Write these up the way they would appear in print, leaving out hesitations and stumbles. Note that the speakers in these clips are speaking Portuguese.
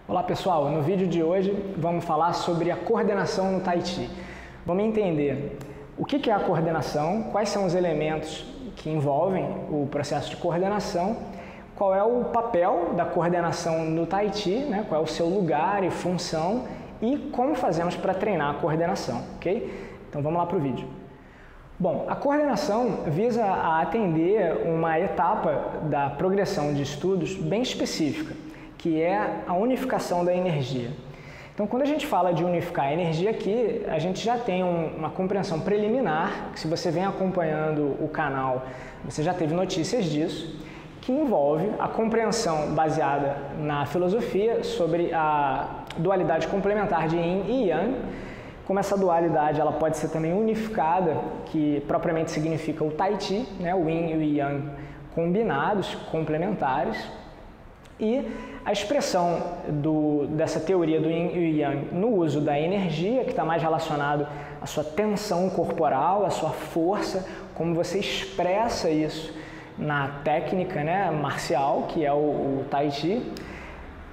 Olá pessoal, no vídeo de hoje vamos falar sobre a coordenação no Tai Chi. Vamos entender o que é a coordenação, quais são os elementos que envolvem o processo de coordenação, qual é o papel da coordenação no Tai Chi, né? Qual é o seu lugar e função e como fazemos para treinar a coordenação, ok? Então vamos lá para o vídeo. Bom, a coordenação visa a atender uma etapa da progressão de estudos bem específica, que é a unificação da energia. Então, quando a gente fala de unificar a energia aqui, a gente já tem uma compreensão preliminar, que se você vem acompanhando o canal, você já teve notícias disso, que envolve a compreensão baseada na filosofia sobre a dualidade complementar de Yin e Yang. Como essa dualidade ela pode ser também unificada, que propriamente significa o Tai Chi, né? O Yin e o Yang combinados, complementares, e a expressão dessa teoria do Yin e o Yang no uso da energia, que está mais relacionado à sua tensão corporal, à sua força, como você expressa isso na técnica, né, marcial, que é o Tai Chi,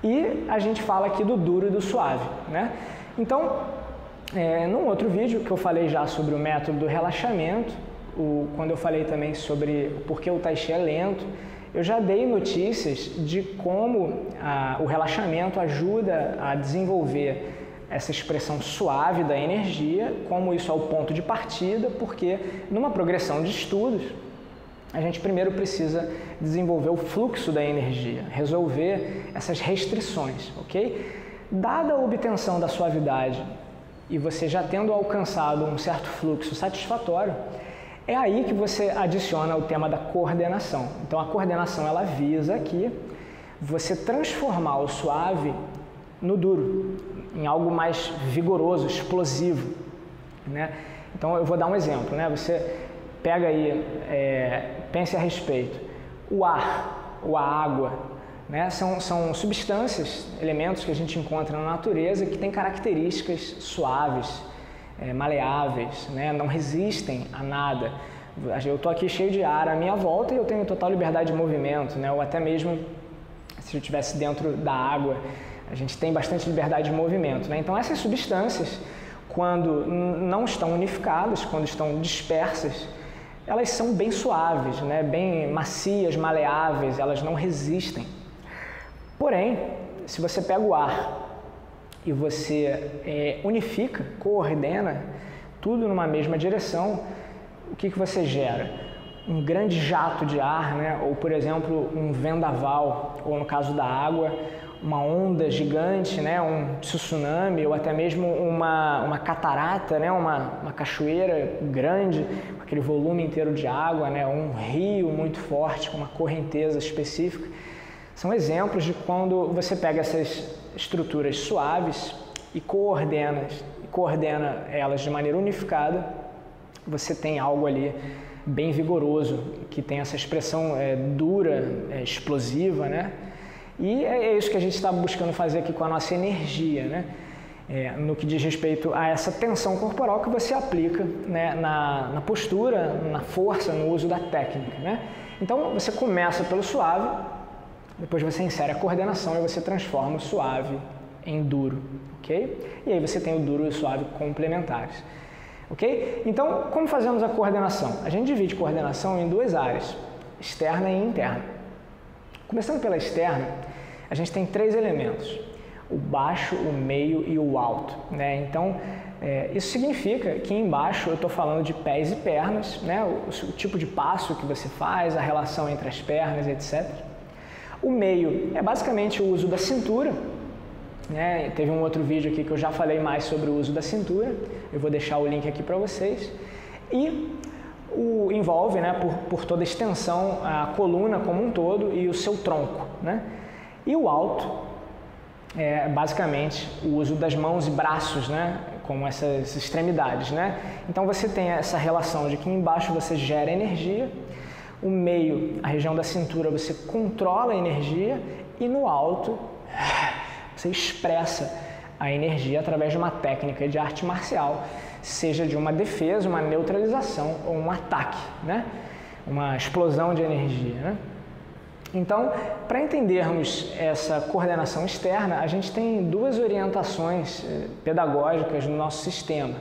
e a gente fala aqui do duro e do suave, né? Então, num outro vídeo que eu falei já sobre o método do relaxamento, quando eu falei também sobre por que o Tai Chi é lento, eu já dei notícias de como o relaxamento ajuda a desenvolver essa expressão suave da energia, como isso é o ponto de partida, porque numa progressão de estudos, a gente primeiro precisa desenvolver o fluxo da energia, resolver essas restrições, ok? Dada a obtenção da suavidade e você já tendo alcançado um certo fluxo satisfatório, é aí que você adiciona o tema da coordenação. Então a coordenação ela visa aqui você transformar o suave no duro, em algo mais vigoroso, explosivo, né? Então eu vou dar um exemplo, né? Você pega aí, pense a respeito, o ar ou a água, né? São substâncias, elementos que a gente encontra na natureza que têm características suaves, maleáveis, né? Não resistem a nada. Eu estou aqui cheio de ar à minha volta e eu tenho total liberdade de movimento, né? Ou até mesmo se eu estivesse dentro da água, a gente tem bastante liberdade de movimento, né? Então essas substâncias, quando não estão unificadas, quando estão dispersas, elas são bem suaves, né? Bem macias, maleáveis, elas não resistem. Porém, se você pega o ar e você unifica, coordena tudo numa mesma direção, o que você gera? Um grande jato de ar, né? Ou, por exemplo, um vendaval, ou no caso da água, uma onda gigante, né? Um tsunami, ou até mesmo uma catarata, né? Uma cachoeira grande, com aquele volume inteiro de água, né? Um rio muito forte, com uma correnteza específica. São exemplos de quando você pega essas estruturas suaves e coordena elas de maneira unificada, você tem algo ali bem vigoroso, que tem essa expressão dura, explosiva, né? E é isso que a gente está buscando fazer aqui com a nossa energia, né? No que diz respeito a essa tensão corporal que você aplica, né, na postura, na força, no uso da técnica, né? Então você começa pelo suave, depois você insere a coordenação e você transforma o suave em duro, ok? E aí você tem o duro e o suave complementares, ok? Então, como fazemos a coordenação? A gente divide coordenação em duas áreas, externa e interna. Começando pela externa, a gente tem três elementos, o baixo, o meio e o alto, né? Então, isso significa que embaixo eu estou falando de pés e pernas, né? O tipo de passo que você faz, a relação entre as pernas, etc. O meio é basicamente o uso da cintura, né? Teve um outro vídeo aqui que eu já falei mais sobre o uso da cintura, eu vou deixar o link aqui para vocês. E envolve, né, por toda a extensão, a coluna como um todo e o seu tronco, né? E o alto é basicamente o uso das mãos e braços, né, como essas extremidades, né? Então você tem essa relação de que embaixo você gera energia, o meio, a região da cintura, você controla a energia e no alto você expressa a energia através de uma técnica de arte marcial, seja de uma defesa, uma neutralização ou um ataque, né? Uma explosão de energia, né? Então, para entendermos essa coordenação externa, a gente tem duas orientações pedagógicas no nosso sistema.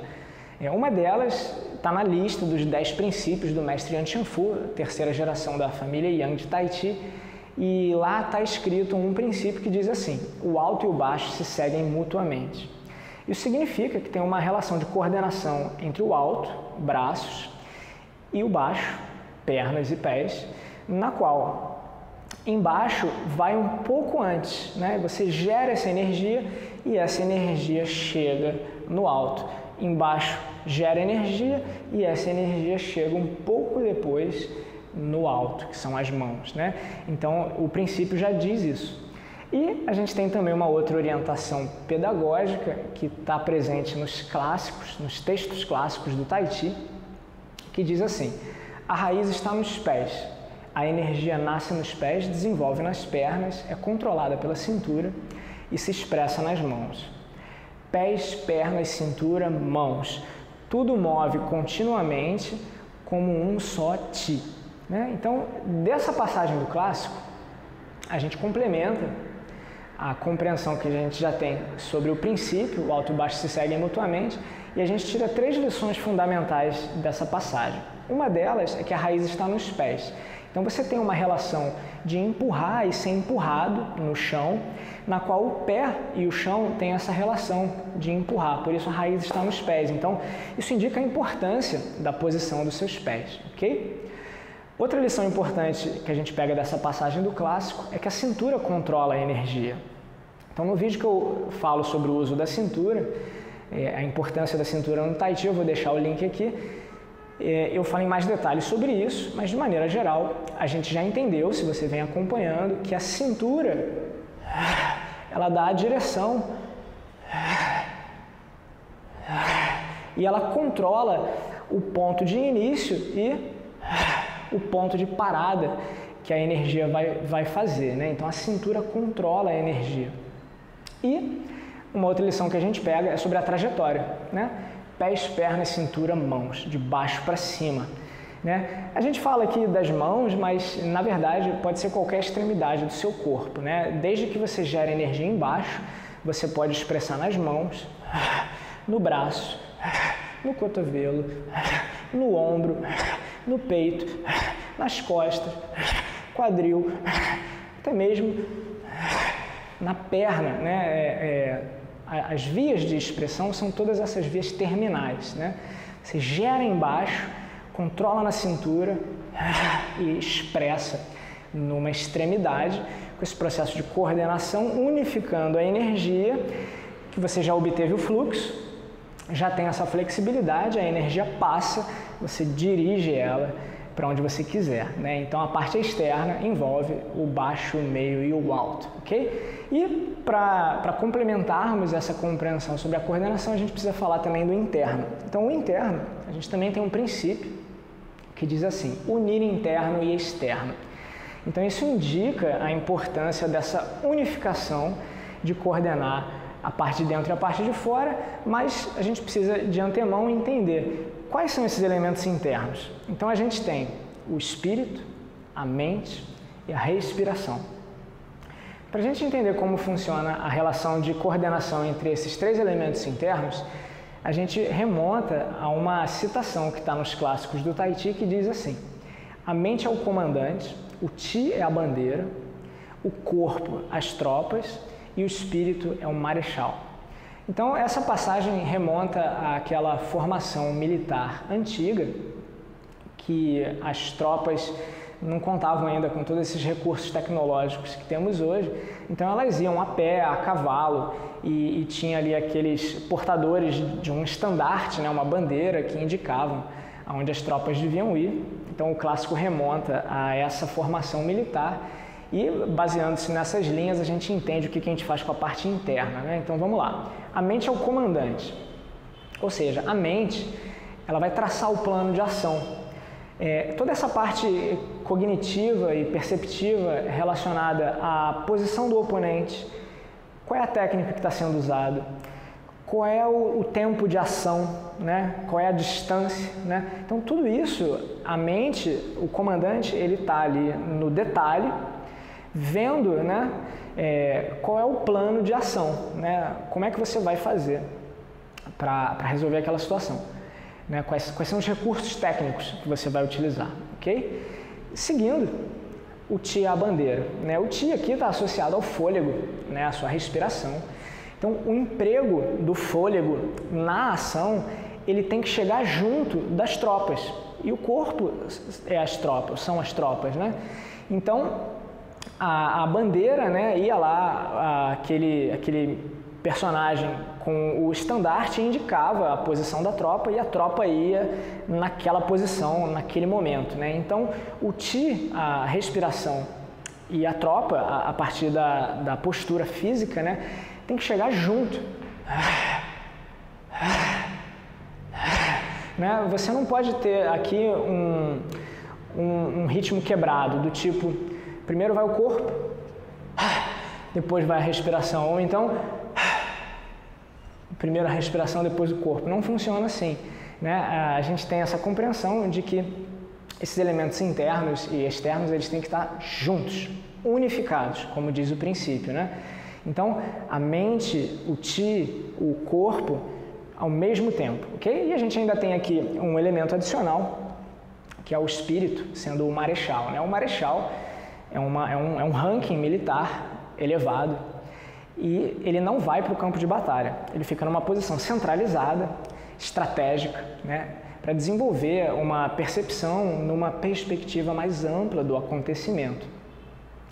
Uma delas está na lista dos 10 princípios do mestre Yan Xianfu, terceira geração da família Yang de Taiti, e lá está escrito um princípio que diz assim: o alto e o baixo se seguem mutuamente. Isso significa que tem uma relação de coordenação entre o alto, braços, e o baixo, pernas e pés, na qual embaixo vai um pouco antes, né? Você gera essa energia e essa energia chega no alto. Embaixo gera energia e essa energia chega um pouco depois no alto, que são as mãos, né? Então, o princípio já diz isso. E a gente tem também uma outra orientação pedagógica que está presente nos clássicos, nos textos clássicos do Taiti, que diz assim: a raiz está nos pés, a energia nasce nos pés, desenvolve nas pernas, é controlada pela cintura e se expressa nas mãos. Pés, pernas, cintura, mãos, tudo move continuamente como um só Ti. Né? Então, dessa passagem do clássico, a gente complementa a compreensão que a gente já tem sobre o princípio, o alto e o baixo se seguem mutuamente, e a gente tira 3 lições fundamentais dessa passagem. Uma delas é que a raiz está nos pés. Então você tem uma relação de empurrar e ser empurrado no chão, na qual o pé e o chão têm essa relação de empurrar, por isso a raiz está nos pés. Então isso indica a importância da posição dos seus pés, ok? Outra lição importante que a gente pega dessa passagem do clássico é que a cintura controla a energia. Então no vídeo que eu falo sobre o uso da cintura, a importância da cintura no Taiti, eu vou deixar o link aqui, eu falo em mais detalhes sobre isso, mas de maneira geral, a gente já entendeu, se você vem acompanhando, que a cintura, ela dá a direção e ela controla o ponto de início e o ponto de parada que a energia vai fazer, né? Então a cintura controla a energia. E uma outra lição que a gente pega é sobre a trajetória, né? Pés, pernas, cintura, mãos, de baixo para cima, né? A gente fala aqui das mãos, mas na verdade pode ser qualquer extremidade do seu corpo, né? Desde que você gere energia embaixo, você pode expressar nas mãos, no braço, no cotovelo, no ombro, no peito, nas costas, quadril, até mesmo na perna, né? As vias de expressão são todas essas vias terminais, né? Você gera embaixo, controla na cintura e expressa numa extremidade, com esse processo de coordenação, unificando a energia, que você já obteve o fluxo, já tem essa flexibilidade, a energia passa, você dirige ela para onde você quiser, né? Então a parte externa envolve o baixo, o meio e o alto, ok? E para complementarmos essa compreensão sobre a coordenação, a gente precisa falar também do interno. Então o interno, a gente também tem um princípio que diz assim: unir interno e externo. Então isso indica a importância dessa unificação de coordenar a parte de dentro e a parte de fora, mas a gente precisa de antemão entender quais são esses elementos internos. Então a gente tem o espírito, a mente e a respiração. Para a gente entender como funciona a relação de coordenação entre esses 3 elementos internos, a gente remonta a uma citação que está nos clássicos do Taiti que diz assim: a mente é o comandante, o Ti é a bandeira, o corpo as tropas e o espírito é o marechal. Então essa passagem remonta àquela formação militar antiga, que as tropas não contavam ainda com todos esses recursos tecnológicos que temos hoje, então elas iam a pé, a cavalo, e tinha ali aqueles portadores de um estandarte, né, uma bandeira que indicavam aonde as tropas deviam ir. Então o clássico remonta a essa formação militar e, baseando-se nessas linhas, a gente entende o que a gente faz com a parte interna, né? Então vamos lá. A mente é o comandante, ou seja, a mente ela vai traçar o plano de ação. Toda essa parte cognitiva e perceptiva relacionada à posição do oponente, qual é a técnica que está sendo usada, qual é o tempo de ação, né? Qual é a distância, né? Então tudo isso, a mente, o comandante, ele está ali no detalhe, vendo, né, qual é o plano de ação, né, como é que você vai fazer para resolver aquela situação, né, quais são os recursos técnicos que você vai utilizar, ok? Seguindo, o Ti é a bandeira, né, o Ti aqui está associado ao fôlego, né, à sua respiração. Então, o emprego do fôlego na ação, ele tem que chegar junto das tropas, e o corpo são as tropas, né? Então, a bandeira, né, ia lá, aquele personagem com o estandarte indicava a posição da tropa e a tropa ia naquela posição, naquele momento, né? Então, o Ti, a respiração, e a tropa, a partir da postura física, né, tem que chegar junto. Né? Você não pode ter aqui um ritmo quebrado, do tipo, primeiro vai o corpo, depois vai a respiração, ou então, primeiro a respiração, depois o corpo. Não funciona assim, né? A gente tem essa compreensão de que esses elementos internos e externos, eles têm que estar juntos, unificados, como diz o princípio, né? Então, a mente, o Ti, o corpo, ao mesmo tempo, ok? E a gente ainda tem aqui um elemento adicional, que é o espírito, sendo o marechal, né? O marechal é um ranking militar elevado e ele não vai para o campo de batalha, ele fica numa posição centralizada, estratégica, né? Para desenvolver uma percepção numa perspectiva mais ampla do acontecimento.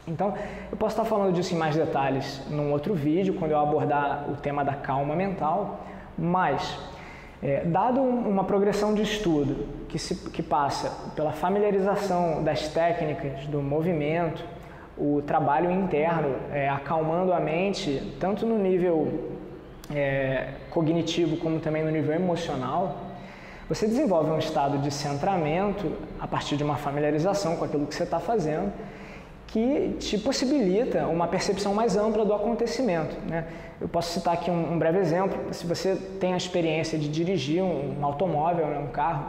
Então, eu posso estar falando disso em mais detalhes num outro vídeo, quando eu abordar o tema da calma mental, mas, dado uma progressão de estudo que passa pela familiarização das técnicas, do movimento, o trabalho interno, acalmando a mente, tanto no nível cognitivo como também no nível emocional, você desenvolve um estado de centramento a partir de uma familiarização com aquilo que você está fazendo, que te possibilita uma percepção mais ampla do acontecimento, né? Eu posso citar aqui um breve exemplo. Se você tem a experiência de dirigir um automóvel, né, um carro,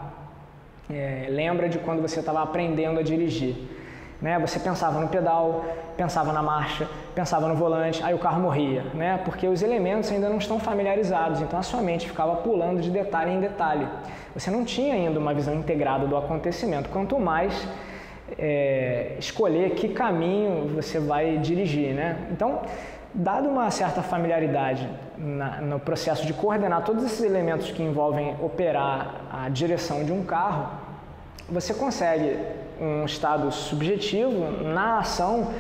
lembra de quando você estava aprendendo a dirigir, né? Você pensava no pedal, pensava na marcha, pensava no volante, aí o carro morria, né? Porque os elementos ainda não estão familiarizados, então a sua mente ficava pulando de detalhe em detalhe. Você não tinha ainda uma visão integrada do acontecimento, quanto mais escolher que caminho você vai dirigir, né? Então, dado uma certa familiaridade no processo de coordenar todos esses elementos que envolvem operar a direção de um carro, você consegue um estado subjetivo na ação,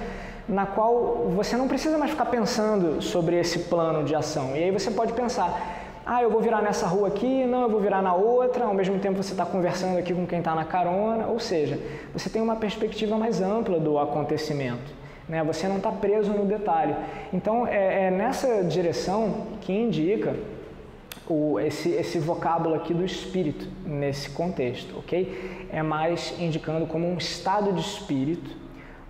na qual você não precisa mais ficar pensando sobre esse plano de ação. E aí você pode pensar, eu vou virar nessa rua aqui, não, eu vou virar na outra, ao mesmo tempo você está conversando aqui com quem está na carona, ou seja, você tem uma perspectiva mais ampla do acontecimento, né? Você não está preso no detalhe. Então, é nessa direção que indica esse vocábulo aqui do espírito, nesse contexto, ok? É mais indicando como um estado de espírito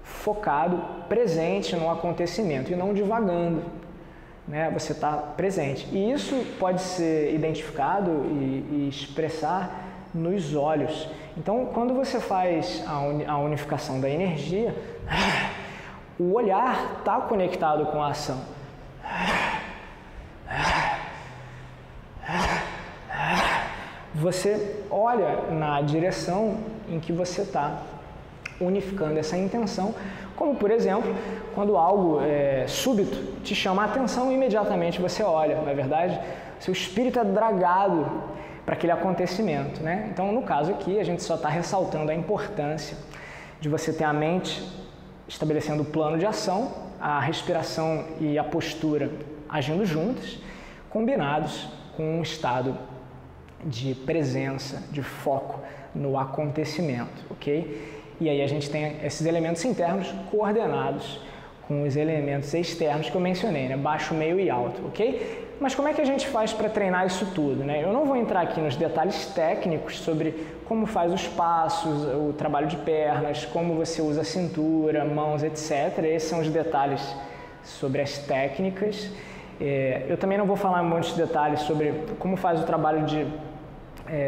focado, presente no acontecimento e não divagando, né? Você está presente. E isso pode ser identificado e expressar nos olhos. Então, quando você faz a unificação da energia, o olhar está conectado com a ação. Você olha na direção em que você está unificando essa intenção, como por exemplo, quando algo súbito te chama a atenção, imediatamente você olha, não é verdade? Seu espírito é dragado para aquele acontecimento, né? Então, no caso aqui, a gente só está ressaltando a importância de você ter a mente estabelecendo o plano de ação, a respiração e a postura agindo juntas, combinados com um estado de presença, de foco no acontecimento, ok? E aí a gente tem esses elementos internos coordenados com os elementos externos que eu mencionei, né? Baixo, meio e alto, ok? Mas como é que a gente faz para treinar isso tudo, né? Eu não vou entrar aqui nos detalhes técnicos sobre como faz os passos, o trabalho de pernas, como você usa a cintura, mãos, etc. Esses são os detalhes sobre as técnicas. Eu também não vou falar muitos detalhes sobre como faz o trabalho de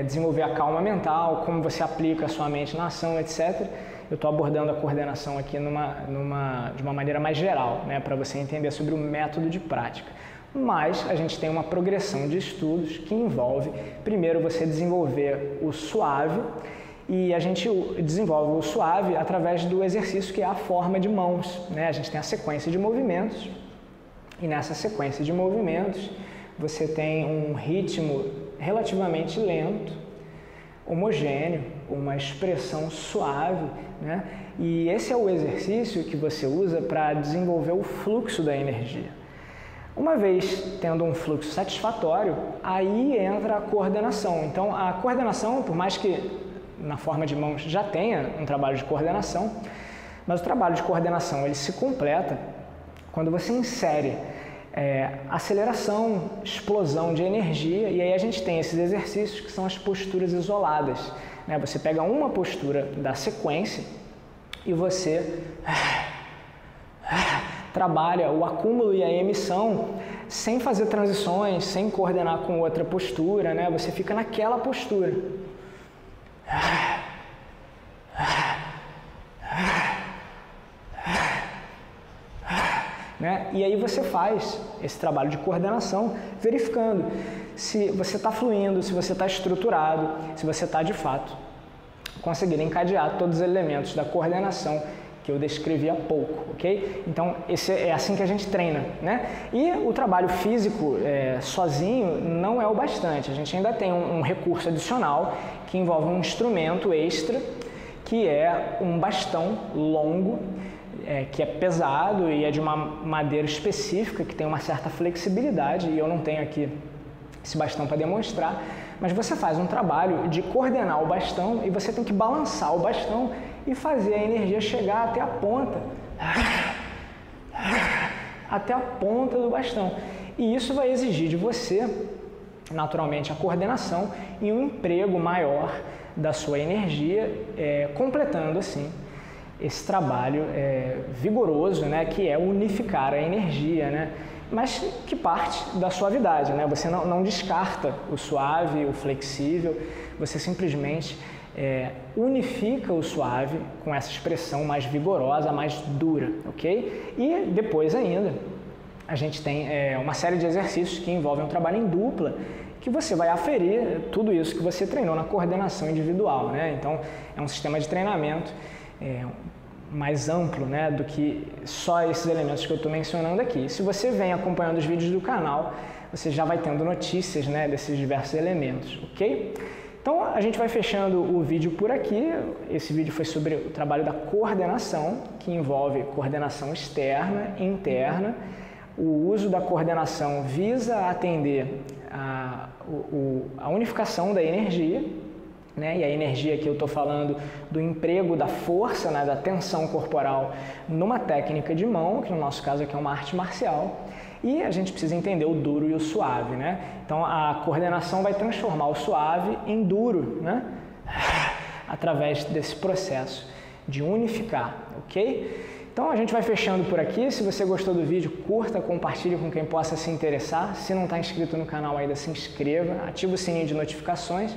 desenvolver a calma mental, como você aplica a sua mente na ação, etc. Eu eu estou abordando a coordenação aqui de uma maneira mais geral, né, para você entender sobre o método de prática. Mas a gente tem uma progressão de estudos que envolve, primeiro, você desenvolver o suave, e a gente desenvolve o suave através do exercício que é a forma de mãos, né? A gente tem a sequência de movimentos, e nessa sequência de movimentos você tem um ritmo relativamente lento, homogêneo, uma expressão suave, né? E esse é o exercício que você usa para desenvolver o fluxo da energia. Uma vez tendo um fluxo satisfatório, aí entra a coordenação. Então, a coordenação, por mais que na forma de mãos já tenha um trabalho de coordenação, mas o trabalho de coordenação ele se completa quando você insere aceleração, explosão de energia, e aí a gente tem esses exercícios que são as posturas isoladas, né? Você pega uma postura da sequência e você trabalha o acúmulo e a emissão sem fazer transições, sem coordenar com outra postura, né? Você fica naquela postura. Né? E aí você faz esse trabalho de coordenação verificando se você está fluindo, se você está estruturado, se você está de fato conseguindo encadear todos os elementos da coordenação que eu descrevi há pouco, ok? Então, é assim que a gente treina, né? E o trabalho físico sozinho não é o bastante. A gente ainda tem um recurso adicional que envolve um instrumento extra, que é um bastão longo, que é pesado e é de uma madeira específica, que tem uma certa flexibilidade, e eu não tenho aqui esse bastão para demonstrar, mas você faz um trabalho de coordenar o bastão e você tem que balançar o bastão e fazer a energia chegar até a ponta, do bastão. E isso vai exigir de você, naturalmente, a coordenação e um emprego maior da sua energia, completando assim esse trabalho vigoroso, né, que é unificar a energia, né, mas que parte da suavidade, né? Você não descarta o suave, o flexível, você simplesmente unifica o suave com essa expressão mais vigorosa, mais dura, ok? E depois ainda a gente tem uma série de exercícios que envolvem um trabalho em dupla, que você vai aferir tudo isso que você treinou na coordenação individual, né? Então é um sistema de treinamento mais amplo, né, do que só esses elementos que eu estou mencionando aqui. Se você vem acompanhando os vídeos do canal, você já vai tendo notícias, né, desses diversos elementos, ok? Então a gente vai fechando o vídeo por aqui. Esse vídeo foi sobre o trabalho da coordenação, que envolve coordenação externa e interna. O uso da coordenação visa atender a unificação da energia, né? E a energia que eu estou falando do emprego da força, né, da tensão corporal numa técnica de mão, que no nosso caso aqui é uma arte marcial, e a gente precisa entender o duro e o suave, né? Então a coordenação vai transformar o suave em duro, né? Através desse processo de unificar, ok? Então a gente vai fechando por aqui. Se você gostou do vídeo, curta, compartilhe com quem possa se interessar. Se não está inscrito no canal ainda, se inscreva, ative o sininho de notificações.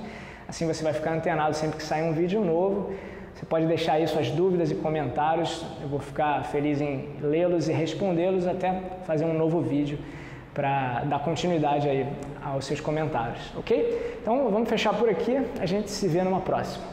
Assim você vai ficar antenado sempre que sair um vídeo novo. Você pode deixar aí suas dúvidas e comentários. Eu vou ficar feliz em lê-los e respondê-los até fazer um novo vídeo para dar continuidade aí aos seus comentários, ok? Então vamos fechar por aqui. A gente se vê numa próxima.